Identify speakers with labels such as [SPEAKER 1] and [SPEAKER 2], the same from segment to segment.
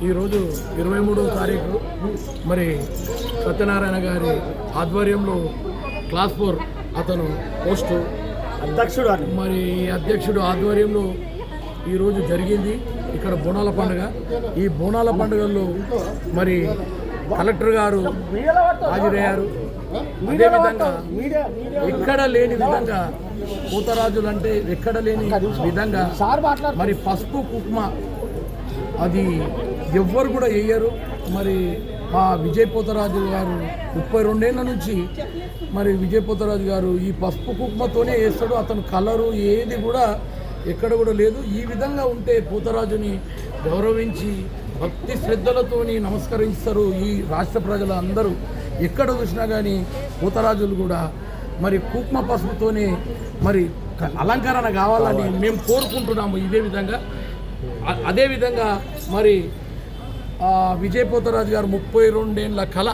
[SPEAKER 1] ఈరోజు 23వ తారీఖు మరి సత్యనారాయణ గారి ఆధ్వర్యంలో క్లాస్ 4 అతను పోస్టు అధ్యక్షుడు ఆధ్వర్యంలో ఈరోజు జరిగింది. ఇక్కడ బోనాల పండుగ. ఈ బోనాల పండుగల్లో మరి కలెక్టర్ గారు హాజరయ్యారు. అదేవిధంగా ఎక్కడ లేని విధంగా పోతరాజులు అంటే ఎక్కడ లేని విధంగా మరి పసుపు కుంకుమ అది ఎవ్వరు కూడా వేయరు. మరి మా విజయ్ పోతరాజు గారు 32 ఏళ్ళ నుంచి మరి విజయ్ పోతరాజు గారు ఈ పసుపు కుంకుమతోనే వేస్తాడు. అతను కలరు ఏది కూడా ఎక్కడ కూడా లేదు. ఈ విధంగా ఉంటే పోతరాజుని గౌరవించి భక్తి శ్రద్ధలతోని నమస్కరిస్తారు ఈ రాష్ట్ర ప్రజలు అందరూ. ఎక్కడ చూసినా కానీ పోతరాజులు కూడా మరి కుంకుమ పసుపుతోనే మరి అలంకరణ కావాలని మేము కోరుకుంటున్నాము. అదేవిధంగా మరి విజయ్ పోతరాజు గారు 32 ఏళ్ళ కళ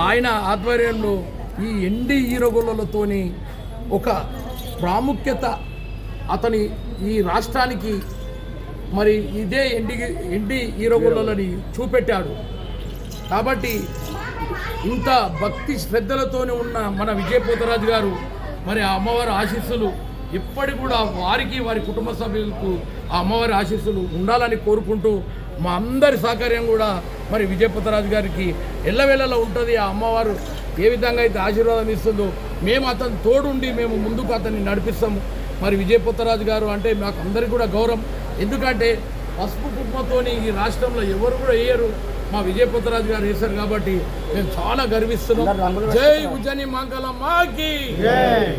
[SPEAKER 1] ఆయన ఆధ్వర్యంలో ఈ ఎండి ఈరగొల్లలతోని ఒక ప్రాముఖ్యత అతని ఈ రాష్ట్రానికి మరి ఇదే ఎండి ఈరగొల్లలని చూపెట్టాడు. కాబట్టి ఇంత భక్తి శ్రద్ధలతోనే ఉన్న మన విజయ్ పోతరాజు గారు మరి ఆ అమ్మవారి ఆశీస్సులు ఎప్పటికి కూడా వారికి వారి కుటుంబ సభ్యులకు ఆ అమ్మవారి ఆశీస్సులు ఉండాలని కోరుకుంటూ మా అందరి సహకార్యం కూడా మరి విజయ్ పోతరాజు గారికి ఎల్లవేళలా ఉంటుంది. ఆ అమ్మవారు ఏ విధంగా అయితే ఆశీర్వాదం ఇస్తుందో మేము అతను తోడుండి మేము ముందుకు అతన్ని నడిపిస్తాము. మరి విజయ్ పోతరాజు గారు అంటే మాకు అందరికీ కూడా గౌరవం. ఎందుకంటే పసుపు కుంకుమతోని ఈ రాష్ట్రంలో ఎవరు కూడా వేయరు. మా విజయ్ పోతరాజు గారు వేశారు కాబట్టి మేము చాలా గర్విస్తున్నాం. జై ఉజ్జయిని మంగళమ్మాకి.